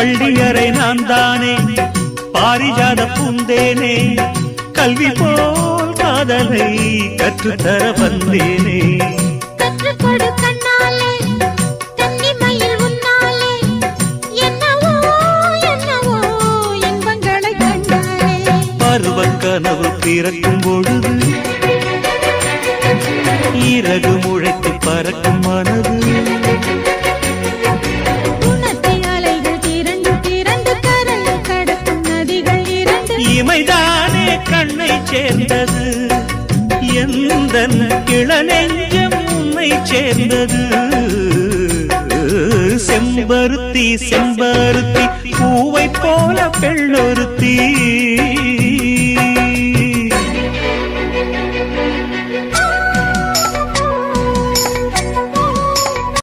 பள்ளியறை நான் தானே பாரிஜாத பூந்தேனே கல்வி போல் காதலை கற்றுத்தர வந்தேனே கற்றுக்கொடு கண்ணாலே தன்னிமையில் உன்னாலே என்னவோ என்னவோ இன்பங்களை கண்டாலே பருவக் கனவு பிறக்கும் பொழுது இறகு முளைத்து பறக்கும் மனது இமைதானே கண்ணை சேர்ந்தது எந்தன் இளநெஞ்சம் உன்னை சேர்ந்தது செம்பருத்தி செம்பருத்தி பூவை போல பெண்ணொருத்தி